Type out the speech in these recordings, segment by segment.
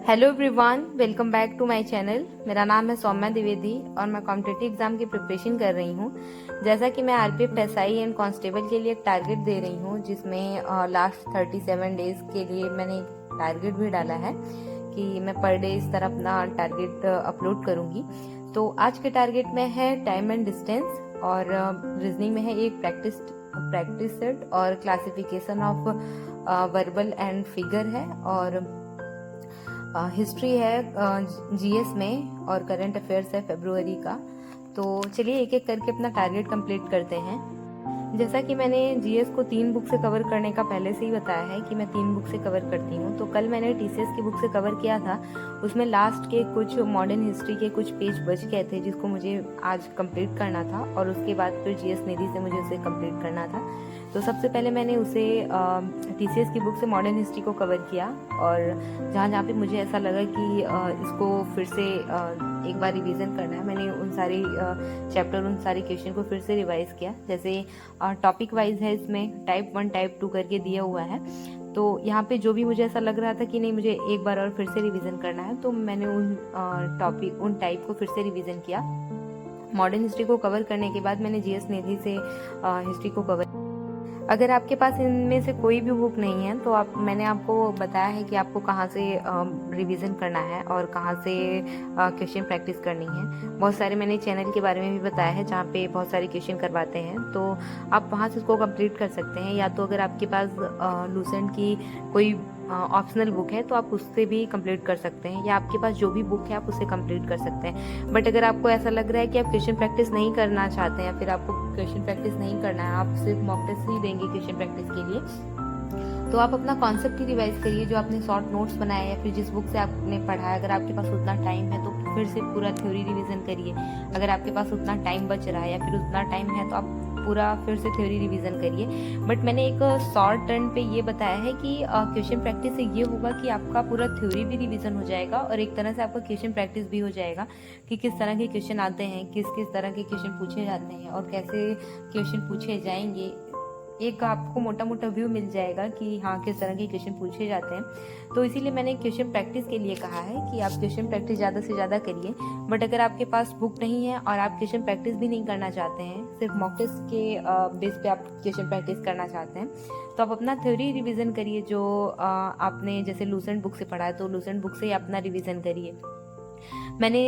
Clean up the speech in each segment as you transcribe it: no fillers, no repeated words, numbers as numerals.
Hello everyone, welcome back to my channel. मेरा नाम है सौम्या द्विवेदी और मैं कॉम्पिटिटिव एग्जाम की प्रिपरेशन कर रही हूँ। जैसा कि मैं आरपीएफ एसआई एंड कांस्टेबल के लिए एक टारगेट दे रही हूँ, जिसमें लास्ट 37 डेज के लिए मैंने एक टारगेट भी डाला है कि मैं पर डे इस तरह अपना टारगेट अपलोड करूँगी। तो आज के टारगेट में है टाइम एंड डिस्टेंस, और रीजनिंग में है एक प्रैक्टिस सेट और classification of verbal and figure है, और हिस्ट्री है जीएस में, और करंट अफेयर्स है फरवरी का। तो चलिए एक एक करके अपना टारगेट कंप्लीट करते हैं। जैसा कि मैंने जीएस को 3 बुक से कवर करने का पहले से ही बताया है कि मैं 3 बुक से कवर करती हूँ। तो कल मैंने टीसीएस की बुक से कवर किया था, उसमें लास्ट के कुछ मॉडर्न हिस्ट्री के कुछ पेज बच गए थे जिसको मुझे आज कंप्लीट करना था, और उसके बाद फिर जीएस निधि से मुझे उसे कंप्लीट करना था। तो सबसे पहले मैंने उसे टीसीएस की बुक से मॉडर्न हिस्ट्री को कवर किया, और जहाँ जहाँ पे मुझे ऐसा लगा कि इसको फिर से एक बार रिवीजन करना है, मैंने उन सारी चैप्टर, उन सारे क्वेश्चन को फिर से रिवाइज किया। जैसे टॉपिक वाइज है, इसमें टाइप 1 टाइप 2 करके दिया हुआ है। तो यहाँ पे जो भी मुझे ऐसा लग रहा था कि नहीं मुझे एक बार और फिर से रिवीजन करना है, तो मैंने उन टाइप को फिर से रिवीजन किया। मॉडर्न हिस्ट्री को कवर करने के बाद मैंने जीएस निधि से हिस्ट्री को कवर। अगर आपके पास इनमें से कोई भी बुक नहीं है तो मैंने आपको बताया है कि आपको कहाँ से रिवीजन करना है और कहाँ से क्वेश्चन प्रैक्टिस करनी है। बहुत सारे मैंने चैनल के बारे में भी बताया है जहाँ पे बहुत सारे क्वेश्चन करवाते हैं, तो आप वहाँ से उसको कंप्लीट कर सकते हैं। या तो अगर आपके पास लूसेंट की कोई ऑप्शनल बुक है तो आप उससे भी कंप्लीट कर सकते हैं, या आपके पास जो भी बुक है आप उससे कंप्लीट कर सकते हैं। बट अगर आपको ऐसा लग रहा है कि आप क्वेश्चन प्रैक्टिस नहीं करना चाहते हैं, या फिर आपको क्वेश्चन प्रैक्टिस नहीं करना है, आप सिर्फ मॉक टेस्ट ही देंगे क्वेश्चन प्रैक्टिस के लिए, तो आप अपना कॉन्सेप्ट ही रिवाइज करिए जो आपने शॉर्ट नोट्स बनाए या फिर जिस बुक से आपने पढ़ा है। अगर आपके पास उतना टाइम है तो फिर से पूरा थ्योरी रिवीजन करिए। अगर आपके पास उतना टाइम बच रहा है या फिर उतना टाइम है तो आप पूरा फिर से थ्योरी रिवीजन करिए। बट मैंने एक शॉर्ट टर्न पे ये बताया है कि क्वेश्चन प्रैक्टिस से ये होगा कि आपका पूरा थ्योरी भी रिवीजन हो जाएगा, और एक तरह से आपका क्वेश्चन प्रैक्टिस भी हो जाएगा कि किस तरह के क्वेश्चन आते हैं, किस किस तरह के क्वेश्चन पूछे जाते हैं और कैसे क्वेश्चन पूछे जाएंगे। एक आपको मोटा मोटा व्यू मिल जाएगा कि हाँ किस तरह के क्वेश्चन पूछे जाते हैं। तो इसीलिए मैंने क्वेश्चन प्रैक्टिस के लिए कहा है कि आप क्वेश्चन प्रैक्टिस ज़्यादा से ज़्यादा करिए। बट अगर आपके पास बुक नहीं है और आप क्वेश्चन प्रैक्टिस भी नहीं करना चाहते हैं, सिर्फ मॉक टेस्ट के बेस पे आप क्वेश्चन प्रैक्टिस करना चाहते हैं, तो आप अपना थ्योरी रिवीजन करिए। जो आपने जैसे लूसेंट बुक से पढ़ा है तो लूसेंट बुक से ही अपना रिवीजन करिए। मैंने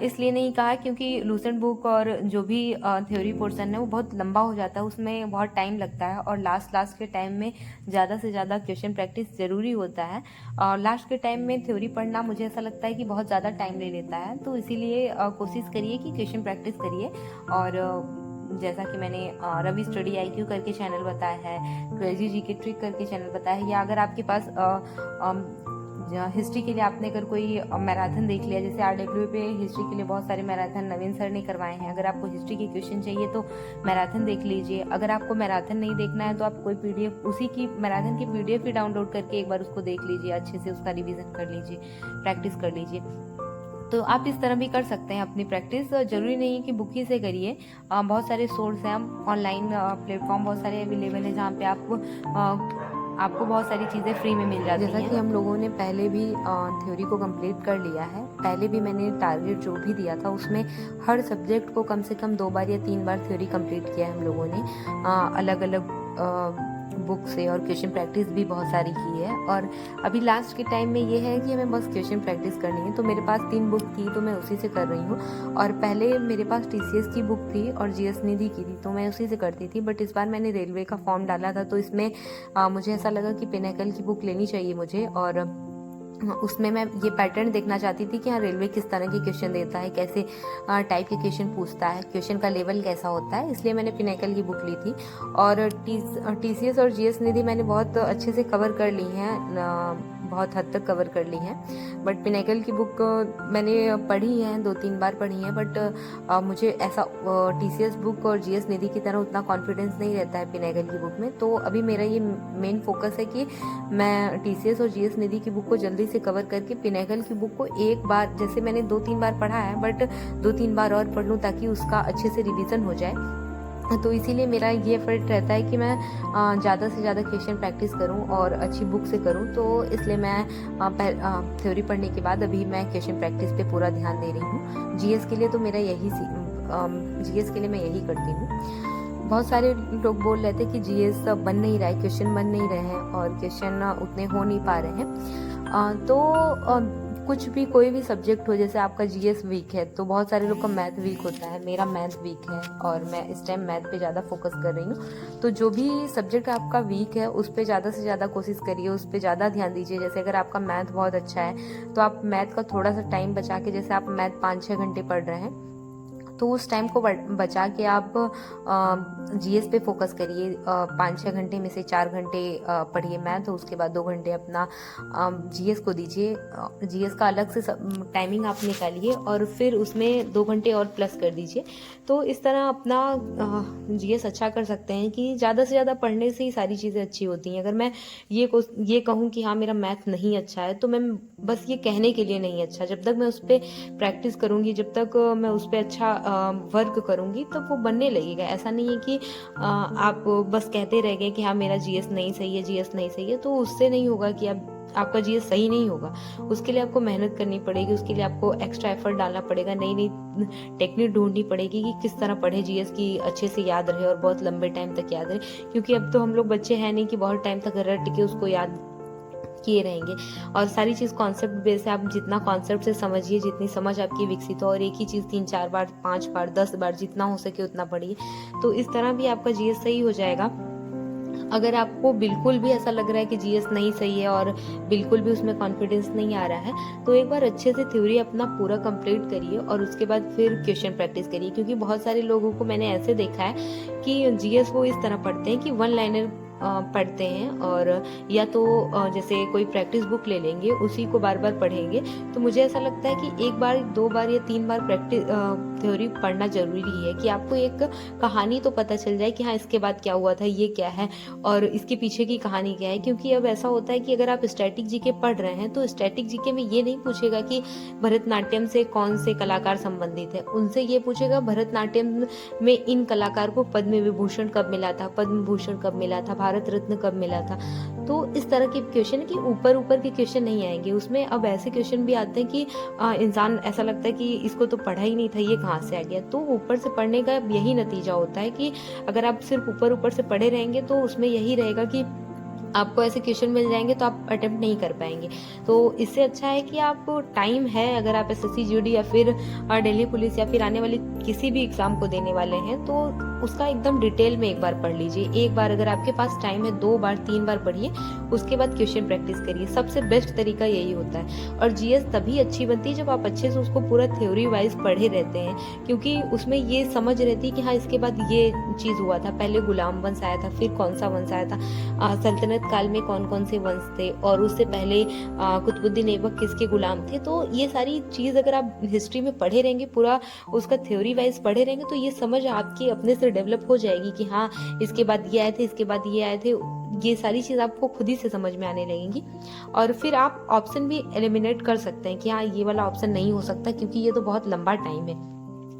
इसलिए नहीं कहा क्योंकि लूसेंट बुक और जो भी थ्योरी पोर्शन है वो बहुत लंबा हो जाता है, उसमें बहुत टाइम लगता है, और लास्ट के टाइम में ज़्यादा से ज़्यादा क्वेश्चन प्रैक्टिस ज़रूरी होता है। और लास्ट के टाइम में थ्योरी पढ़ना मुझे ऐसा लगता है कि बहुत ज़्यादा टाइम ले लेता है। तो इसीलिए कोशिश करिए कि क्वेश्चन प्रैक्टिस करिए। और जैसा कि मैंने रवि स्टडी आईक्यू करके चैनल बताया है, क्रेजी जीके ट्रिक करके चैनल बताया है, या अगर आपके पास हिस्ट्री के लिए आपने अगर कोई मैराथन देख लिया, जैसे आरडब्ल्यू पे हिस्ट्री के लिए बहुत सारे मैराथन नवीन सर ने करवाए हैं, अगर आपको हिस्ट्री के क्वेश्चन चाहिए तो मैराथन देख लीजिए। अगर आपको मैराथन नहीं देखना है तो आप कोई पीडीएफ उसी की मैराथन की पीडीएफ ही डाउनलोड करके एक बार उसको देख लीजिए, अच्छे से उसका रिवीजन कर लीजिए, प्रैक्टिस कर लीजिए। तो आप इस तरह भी कर सकते हैं अपनी प्रैक्टिस। जरूरी नहीं है कि बुक ही से करिए, बहुत सारे सोर्स हैं, ऑनलाइन प्लेटफॉर्म बहुत सारे अवेलेबल हैं जहाँ पे आपको बहुत सारी चीज़ें फ्री में मिल जाती हैं। जैसा कि हम लोगों ने पहले भी थ्योरी को कंप्लीट कर लिया है, पहले भी मैंने टारगेट जो भी दिया था उसमें हर सब्जेक्ट को कम से कम 2 बार या 3 बार थ्योरी कंप्लीट किया है हम लोगों ने, अलग अलग बुक से, और क्वेश्चन प्रैक्टिस भी बहुत सारी की है। और अभी लास्ट के टाइम में ये है कि हमें बस क्वेश्चन प्रैक्टिस करनी है। तो मेरे पास 3 बुक थी तो मैं उसी से कर रही हूँ, और पहले मेरे पास टीसीएस की बुक थी और जीएस निधि की थी तो मैं उसी से करती थी। बट इस बार मैंने रेलवे का फॉर्म डाला था तो इसमें मुझे ऐसा लगा कि पिनेकल की बुक लेनी चाहिए मुझे, और उसमें मैं ये पैटर्न देखना चाहती थी कि हाँ रेलवे किस तरह के क्वेश्चन देता है, कैसे टाइप के क्वेश्चन पूछता है, क्वेश्चन का लेवल कैसा होता है, इसलिए मैंने पिनेकल की बुक ली थी। और टीसीएस और जीएस निधि मैंने बहुत अच्छे से कवर कर ली हैं, बहुत हद तक कवर कर ली हैं। बट पिनेकल की बुक मैंने पढ़ी है, 2-3 बार पढ़ी है, बट मुझे ऐसा टीसीएस बुक और जीएस निधि की तरह उतना कॉन्फिडेंस नहीं रहता है पिनेकल की बुक में। तो अभी मेरा ये मेन फोकस है कि मैं टीसीएस और जीएस निधि की बुक को जल्दी से कवर करके पिनेकल की बुक को एक बार, जैसे मैंने 2-3 बार पढ़ा है, बट 2-3 बार और पढ़ लूँ ताकि उसका अच्छे से रिवीजन हो जाए। तो इसीलिए मेरा ये एफर्ट रहता है कि मैं ज़्यादा से ज़्यादा क्वेश्चन प्रैक्टिस करूं और अच्छी बुक से करूं। तो इसलिए मैं थ्योरी पढ़ने के बाद अभी मैं क्वेश्चन प्रैक्टिस पे पूरा ध्यान दे रही हूं। जीएस के लिए तो मेरा जीएस के लिए मैं यही करती हूँ। बहुत सारे लोग बोल रहे थे कि जीएस बन नहीं रहा है, क्वेश्चन बन नहीं रहे हैं और क्वेश्चन उतने हो नहीं पा रहे हैं। तो कुछ भी कोई भी सब्जेक्ट हो, जैसे आपका जीएस वीक है तो बहुत सारे लोग का मैथ वीक होता है, मेरा मैथ वीक है और मैं इस टाइम मैथ पे ज़्यादा फोकस कर रही हूँ। तो जो भी सब्जेक्ट आपका वीक है उस पर ज़्यादा से ज़्यादा कोशिश करिए, उस पर ज़्यादा ध्यान दीजिए। जैसे अगर आपका मैथ बहुत अच्छा है तो आप मैथ का थोड़ा सा टाइम बचा के, जैसे आप मैथ 5-6 घंटे पढ़ रहे हैं तो उस टाइम को बचा के आप जीएस पे फोकस करिए। 5-6 घंटे में से 4 घंटे पढ़िए मैथ, उसके बाद 2 घंटे अपना जीएस को दीजिए। जीएस का अलग से टाइमिंग आप निकालिए और फिर उसमें 2 घंटे और प्लस कर दीजिए। तो इस तरह अपना जीएस अच्छा कर सकते हैं कि ज़्यादा से ज़्यादा पढ़ने से ही सारी चीज़ें अच्छी होती हैं। अगर मैं ये कहूँ कि हाँ मेरा मैथ नहीं अच्छा है, तो मैं बस ये कहने के लिए नहीं अच्छा। जब तक मैं उस पर प्रैक्टिस करूँगी, जब तक मैं उस पर अच्छा वर्क करूँगी तब वो बनने लगेगा। ऐसा नहीं है कि आप बस कहते रह गए कि हाँ मेरा जीएस नहीं सही है, जीएस नहीं सही है, तो उससे नहीं होगा कि आपका जीएस सही नहीं होगा। उसके लिए आपको मेहनत करनी पड़ेगी, उसके लिए आपको एक्स्ट्रा एफर्ट डालना पड़ेगा, नई नई टेक्निक ढूंढनी पड़ेगी कि किस तरह पढ़े जीएस की अच्छे से याद रहे और बहुत लंबे टाइम तक याद रहे। क्योंकि अब तो हम लोग बच्चे हैं नहीं कि बहुत टाइम तक रट के उसको याद किए रहेंगे। और सारी चीज़ कॉन्सेप्ट बेस है, आप जितना कॉन्सेप्ट से समझिए, जितनी समझ आपकी विकसित हो, और एक ही चीज़ 3-4 बार, 5 बार, 10 बार जितना हो सके उतना पढ़िए। तो इस तरह भी आपका जीएस सही हो जाएगा। अगर आपको बिल्कुल भी ऐसा लग रहा है कि जीएस नहीं सही है और बिल्कुल भी उसमें कॉन्फिडेंस नहीं आ रहा है, तो एक बार अच्छे से थ्योरी अपना पूरा कंप्लीट करिए और उसके बाद फिर क्वेश्चन प्रैक्टिस करिए। क्योंकि बहुत सारे लोगों को मैंने ऐसे देखा है कि जीएस वो इस तरह पढ़ते हैं कि 1 लाइनर पढ़ते हैं, और या तो जैसे कोई प्रैक्टिस बुक ले लेंगे, उसी को बार बार पढ़ेंगे। तो मुझे ऐसा लगता है कि 1 बार, 2 बार या 3 बार प्रैक्टिस थ्योरी पढ़ना जरूरी है कि आपको एक कहानी तो पता चल जाए कि हाँ इसके बाद क्या हुआ था, ये क्या है और इसके पीछे की कहानी क्या है। क्योंकि अब ऐसा होता है कि अगर आप स्टैटिक जीके पढ़ रहे हैं तो स्टैटिक जीके में ये नहीं पूछेगा कि भरतनाट्यम से कौन से कलाकार संबंधित है, उनसे ये पूछेगा भरतनाट्यम में इन कलाकार को पद्म विभूषण कब मिला था, पद्म भूषण कब मिला था, भारत रत्न कब मिला था। तो इस तरह के क्वेश्चन कि ऊपर ऊपर के क्वेश्चन नहीं आएंगे उसमें। अब ऐसे क्वेश्चन भी आते हैं कि इंसान ऐसा लगता है कि इसको तो पढ़ा ही नहीं था, ये कहाँ से आ गया। तो ऊपर से पढ़ने का यही नतीजा होता है कि अगर आप सिर्फ ऊपर ऊपर से पढ़े रहेंगे तो उसमें यही रहेगा कि आपको ऐसे क्वेश्चन मिल जाएंगे तो आप अटेम्प्ट नहीं कर पाएंगे। तो इससे अच्छा है कि आप टाइम है, अगर आप एसएससी जीडी या फिर दिल्ली पुलिस या फिर आने वाली किसी भी एग्जाम को देने वाले हैं तो उसका एकदम डिटेल में एक बार पढ़ लीजिए। एक बार अगर आपके पास टाइम है 2 बार 3 बार पढ़िए, उसके बाद क्वेश्चन प्रैक्टिस करिए। सबसे बेस्ट तरीका यही होता है। और जीएस तभी अच्छी बनती है जब आप अच्छे से उसको पूरा थ्योरी वाइज पढ़े रहते हैं, क्योंकि उसमें ये समझ रहती है कि हाँ इसके बाद ये चीज हुआ था, पहले गुलाम वंश आया था, फिर कौन सा वंश आया था, सल्तनत काल में कौन कौन से वंश थे, और उससे पहले कुतुबुद्दीन ऐबक किसके गुलाम थे। तो ये सारी चीज अगर आप हिस्ट्री में पढ़े रहेंगे, पूरा उसका थ्योरी वाइज पढ़े रहेंगे, तो ये समझ आपकी अपने से डेवलप हो जाएगी कि हाँ इसके बाद ये आए थे, इसके बाद ये आए थे। ये सारी चीज आपको खुद ही से समझ में आने लगेंगी। और फिर आप ऑप्शन भी एलिमिनेट कर सकते हैं कि हाँ ये वाला ऑप्शन नहीं हो सकता क्योंकि ये तो बहुत लंबा टाइम है।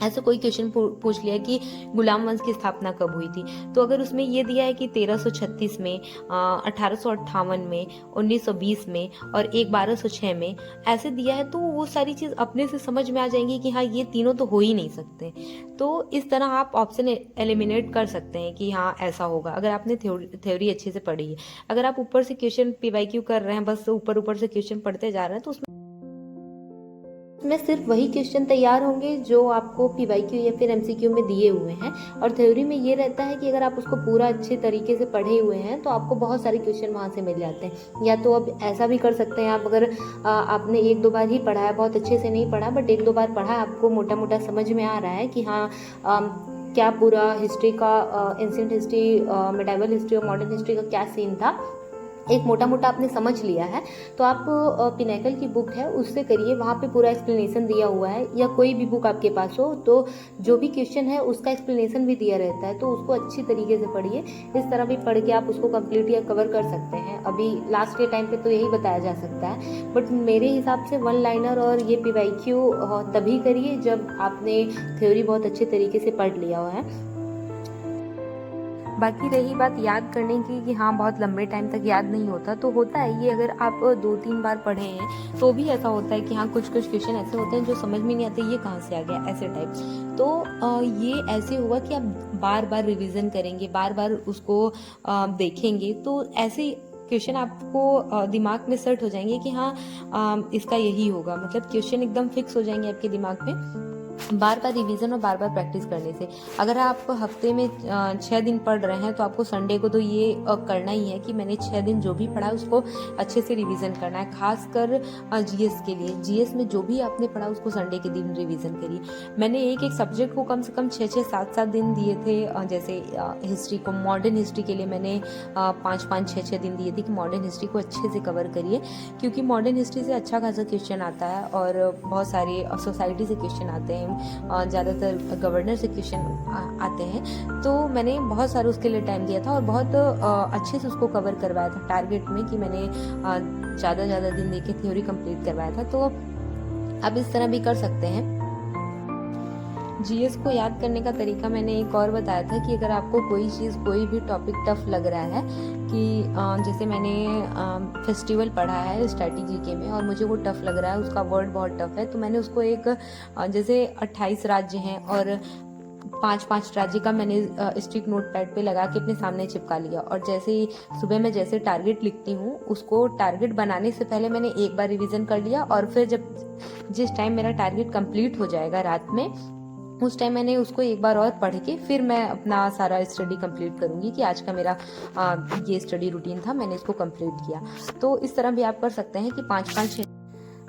ऐसे कोई क्वेश्चन पूछ लिया कि गुलाम वंश की स्थापना कब हुई थी, तो अगर उसमें ये दिया है कि 1336 में, 1858 में, 1920 में और एक 1206 में, ऐसे दिया है, तो वो सारी चीज अपने से समझ में आ जाएंगी कि हाँ ये तीनों तो हो ही नहीं सकते। तो इस तरह आप ऑप्शन एलिमिनेट कर सकते हैं कि हाँ ऐसा होगा अगर आपने थ्योरी अच्छे से पढ़ी है। अगर आप ऊपर से क्वेश्चन पीवाईक्यू कर रहे हैं, बस ऊपर ऊपर से क्वेश्चन पढ़ते जा रहे हैं, तो उसमें सिर्फ वही क्वेश्चन तैयार होंगे जो आपको पीवाईक्यू या फिर एमसीक्यू में दिए हुए हैं। और थ्योरी में ये रहता है कि अगर आप उसको पूरा अच्छे तरीके से पढ़े हुए हैं तो आपको बहुत सारे क्वेश्चन वहाँ से मिल जाते हैं। या तो अब ऐसा भी कर सकते हैं आप, अगर आपने 1-2 बार ही पढ़ा है, बहुत अच्छे से नहीं पढ़ा, बट 1-2 बार पढ़ा है, आपको मोटा मोटा समझ में आ रहा है कि हाँ क्या पूरा हिस्ट्री का, एंशिएंट हिस्ट्री, मेडिवल हिस्ट्री और मॉडर्न हिस्ट्री का क्या सीन था, एक मोटा मोटा आपने समझ लिया है, तो आप पिनेकल की बुक है उससे करिए। वहाँ पे पूरा एक्सप्लेनेशन दिया हुआ है, या कोई भी बुक आपके पास हो तो जो भी क्वेश्चन है उसका एक्सप्लेनेशन भी दिया रहता है, तो उसको अच्छी तरीके से पढ़िए। इस तरह भी पढ़ के आप उसको कंप्लीट या कवर कर सकते हैं। अभी लास्ट के टाइम पे तो यही बताया जा सकता है, बट मेरे हिसाब से 1 लाइनर और ये पीवाईक्यू तभी करिए जब आपने थ्योरी बहुत अच्छे तरीके से पढ़ लिया हुआ है। बाकी रही बात याद करने की कि हाँ बहुत लंबे टाइम तक याद नहीं होता, तो होता है ये, अगर आप 2-3 बार पढ़े हैं तो भी ऐसा होता है कि हाँ कुछ क्वेश्चन ऐसे होते हैं जो समझ में नहीं आते, ये कहाँ से आ गया, ऐसे टाइप। तो ये ऐसे होगा कि आप बार बार रिवीजन करेंगे, बार बार उसको देखेंगे, तो ऐसे क्वेश्चन आपको दिमाग में सेट हो जाएंगे कि हाँ इसका यही होगा, मतलब क्वेश्चन एकदम फिक्स हो जाएंगे आपके दिमाग में बार बार रिवीजन और बार बार प्रैक्टिस करने से। अगर आप हफ्ते में 6 दिन पढ़ रहे हैं तो आपको संडे को तो ये करना ही है कि मैंने 6 दिन जो भी पढ़ा उसको अच्छे से रिवीजन करना है, खासकर जीएस के लिए। जीएस में जो भी आपने पढ़ा उसको संडे के दिन रिवीजन करिए। मैंने एक एक सब्जेक्ट को कम से कम 6-6, 7-7 दिन दिए थे। जैसे हिस्ट्री को, मॉडर्न हिस्ट्री के लिए मैंने 5-5, 6-6 दिन दिए थे कि मॉडर्न हिस्ट्री को अच्छे से कवर करिए, क्योंकि मॉडर्न हिस्ट्री से अच्छा खासा क्वेश्चन आता है और बहुत सारे सोसाइटी से क्वेश्चन आते हैं, ज़्यादातर गवर्नर से क्वेश्चन आते हैं। तो मैंने बहुत सारा उसके लिए टाइम दिया था और बहुत अच्छे से उसको कवर करवाया था टारगेट में, कि मैंने ज़्यादा दिन देके थ्योरी कंप्लीट करवाया था। तो आप इस तरह भी कर सकते हैं। जीएस को याद करने का तरीका मैंने एक और बताया था कि अगर आपको कोई चीज़, कोई भी टॉपिक टफ लग रहा है, कि जैसे मैंने फेस्टिवल पढ़ा है स्ट्रैटेजी के में और मुझे वो टफ लग रहा है, उसका वर्ड बहुत टफ है, तो मैंने उसको एक जैसे 28 राज्य हैं और 5-5 राज्य का मैंने स्टिक नोट पैड पे लगा के अपने सामने चिपका लिया। और जैसे ही सुबह मैं जैसे टारगेट लिखती हूँ, उसको टारगेट बनाने से पहले मैंने एक बार रिवीजन कर लिया, और फिर जिस टाइम मेरा टारगेट कंप्लीट हो जाएगा रात में, उस टाइम मैंने उसको एक बार और पढ़ के फिर मैं अपना सारा स्टडी कंप्लीट करूंगी कि आज का मेरा ये स्टडी रूटीन था, मैंने इसको कंप्लीट किया। तो इस तरह भी आप कर सकते हैं कि 5-5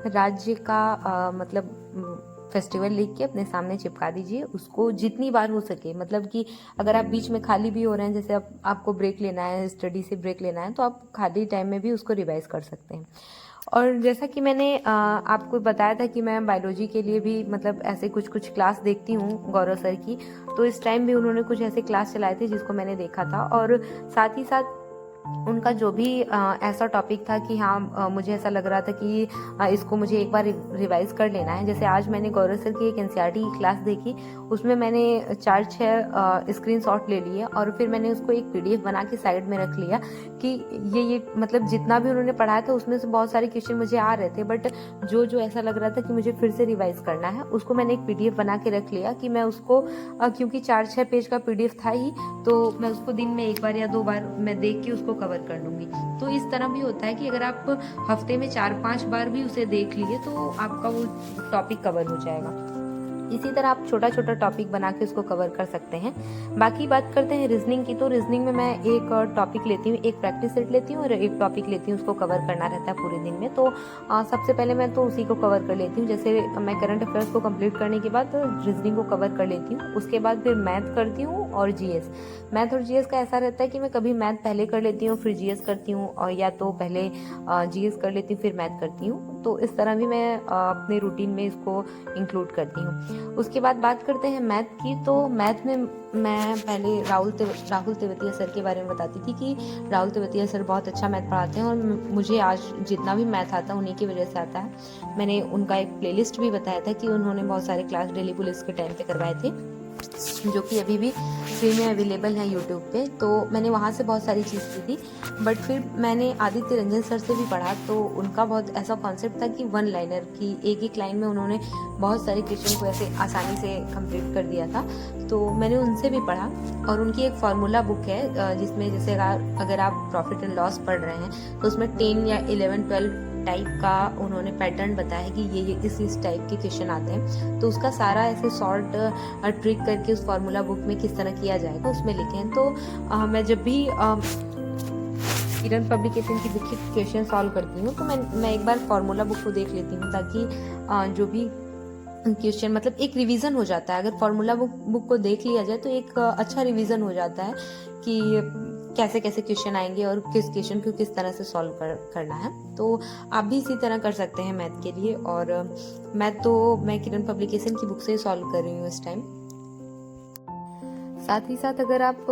राज्य का मतलब फेस्टिवल लिख के अपने सामने चिपका दीजिए, उसको जितनी बार हो सके। मतलब कि अगर आप बीच में खाली भी हो रहे हैं, जैसे आपको ब्रेक लेना है, स्टडी से ब्रेक लेना है, तो आप खाली टाइम में भी उसको रिवाइज कर सकते हैं। और जैसा कि मैंने आपको बताया था कि मैं बायोलॉजी के लिए भी मतलब ऐसे कुछ क्लास देखती हूँ गौरव सर की, तो इस टाइम भी उन्होंने कुछ ऐसे क्लास चलाए थे जिसको मैंने देखा था। और साथ ही साथ उनका जो भी ऐसा टॉपिक था कि हाँ मुझे ऐसा लग रहा था कि इसको मुझे एक बार रिवाइज कर लेना है। जैसे आज मैंने गौरव सर की एक एनसीईआरटी की क्लास देखी, उसमें मैंने 4-6 स्क्रीनशॉट ले लिए और फिर मैंने उसको एक पीडीएफ बना के साइड में रख लिया कि ये मतलब जितना भी उन्होंने पढ़ाया था उसमें से बहुत सारे क्वेश्चन मुझे आ रहे थे, बट जो ऐसा लग रहा था कि मुझे फिर से रिवाइज करना है, उसको मैंने एक पीडीएफ बना के रख लिया कि मैं उसको क्योंकि 4-6 पेज का पीडीएफ था ही, तो मैं उसको दिन में 1 बार या 2 बार मैं देख के उसको कवर कर लूंगी। तो इस तरह भी होता है कि अगर आप हफ्ते में 4-5 बार भी उसे देख लिए तो आपका वो टॉपिक कवर हो जाएगा। इसी तरह आप छोटा छोटा टॉपिक बना के उसको कवर कर सकते हैं। बाकी बात करते हैं रीजनिंग की, तो रीजनिंग में मैं एक टॉपिक लेती हूँ, एक प्रैक्टिस सेट लेती हूँ और एक टॉपिक लेती हूँ, उसको कवर करना रहता है पूरे दिन में। तो सबसे पहले मैं तो उसी को कवर कर लेती हूँ। जैसे मैं करंट अफेयर्स को कंप्लीट करने के बाद रीजनिंग को कवर कर लेती हूँ, उसके बाद फिर मैथ करती हूँ और जीएस। मैथ और जीएस का ऐसा रहता है कि मैं कभी मैथ पहले कर लेती हूँ फिर जीएस करती हूँ, और या तो पहले जीएस कर लेती हूँ फिर मैथ करती हूँ। तो इस तरह भी मैं अपने रूटीन में इसको इंक्लूड करती हूँ। उसके बाद बात करते हैं मैथ की, तो मैथ में मैं पहले राहुल तेवतिया सर के बारे में बताती थी कि राहुल तेवतिया सर बहुत अच्छा मैथ पढ़ाते हैं और मुझे आज जितना भी मैथ आता है उन्हीं की वजह से आता है। मैंने उनका एक प्लेलिस्ट भी बताया था कि उन्होंने बहुत सारे क्लास दिल्ली पुलिस के टाइम पे करवाए थे, जो कि अभी भी फ्री में अवेलेबल है यूट्यूब पे। तो मैंने वहाँ से बहुत सारी चीज़ की थी, बट फिर मैंने आदित्य रंजन सर से भी पढ़ा, तो उनका बहुत ऐसा कॉन्सेप्ट था कि 1 लाइनर की एक लाइन में उन्होंने बहुत सारे क्वेश्चन को ऐसे आसानी से कंप्लीट कर दिया था। तो मैंने उनसे भी पढ़ा और उनकी एक फार्मूला बुक है जिसमें जैसे अगर आप प्रॉफिट एंड लॉस पढ़ रहे हैं तो उसमें 10 या 11-12 टाइप का उन्होंने पैटर्न बताया कि ये इस टाइप के क्वेश्चन आते हैं, तो उसका सारा ऐसे शॉर्ट ट्रिक करके उस फार्मूला बुक में किस तरह किया जाएगा उसमें लिखे हैं। तो मैं जब भी किरण पब्लिकेशन की बुक के क्वेश्चन सॉल्व करती हूँ तो मैं एक बार फार्मूला बुक को देख लेती हूँ, ताकि जो भी क्वेश्चन मतलब एक रिवीजन हो जाता है। अगर फार्मूला बुक को देख लिया जाए तो एक अच्छा रिवीजन हो जाता है कि कैसे कैसे क्वेश्चन आएंगे और किस क्वेश्चन को किस तरह से सॉल्व करना है। तो आप भी इसी तरह कर सकते हैं मैथ के लिए। और मैं किरण पब्लिकेशन की बुक से सॉल्व कर रही हूँ इस टाइम। साथ ही साथ अगर आप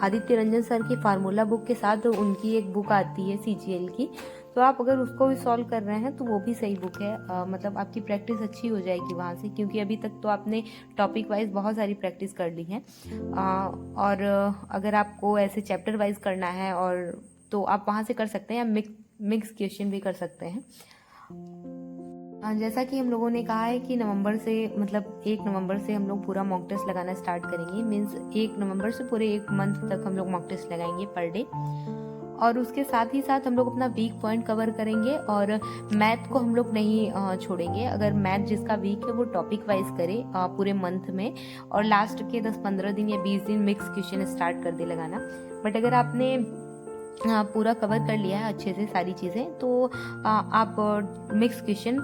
आदित्य रंजन सर की फार्मूला बुक के साथ उनकी एक बुक आती है CGL की, तो आप अगर उसको भी सॉल्व कर रहे हैं तो वो भी सही बुक है। मतलब आपकी प्रैक्टिस अच्छी हो जाएगी वहाँ से, क्योंकि अभी तक तो आपने टॉपिक वाइज बहुत सारी प्रैक्टिस कर ली है। और अगर आपको ऐसे चैप्टर वाइज करना है और तो आप वहाँ से कर सकते हैं, या मिक्स क्वेश्चन भी कर सकते हैं। जैसा कि हम लोगों ने कहा है कि नवंबर से, मतलब 1 नवंबर से हम लोग पूरा मॉक टेस्ट लगाना स्टार्ट करेंगे। मीन्स 1 नवंबर से पूरे 1 मंथ तक हम लोग मॉक टेस्ट लगाएंगे पर डे। और उसके साथ ही साथ हम लोग अपना वीक पॉइंट कवर करेंगे, और मैथ को हम लोग नहीं छोड़ेंगे। अगर मैथ जिसका वीक है वो टॉपिक वाइज करे पूरे मंथ में, और लास्ट के 10-15 दिन या 20 दिन मिक्स क्वेश्चन स्टार्ट कर दे लगाना। बट अगर आपने पूरा कवर कर लिया है अच्छे से सारी चीज़ें, तो आप मिक्स क्वेश्चन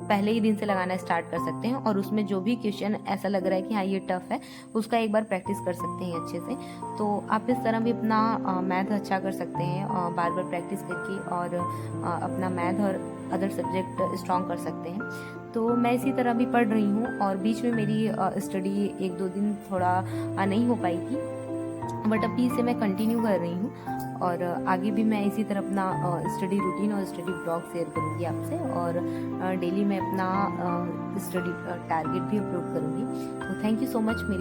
पहले ही दिन से लगाना स्टार्ट कर सकते हैं, और उसमें जो भी क्वेश्चन ऐसा लग रहा है कि हाँ ये टफ है, उसका एक बार प्रैक्टिस कर सकते हैं अच्छे से। तो आप इस तरह भी अपना मैथ अच्छा कर सकते हैं बार बार प्रैक्टिस करके, और अपना मैथ और अदर सब्जेक्ट स्ट्रॉन्ग कर सकते हैं। तो मैं इसी तरह भी पढ़ रही हूँ, और बीच में मेरी स्टडी 1-2 दिन थोड़ा नहीं हो पाई थी, बट अभी से मैं कंटिन्यू कर रही हूँ, और आगे भी मैं इसी तरह अपना स्टडी रूटीन और स्टडी ब्लॉग शेयर करूँगी आपसे, और डेली मैं अपना स्टडी टारगेट भी अपलोड करूँगी। तो थैंक यू सो मच।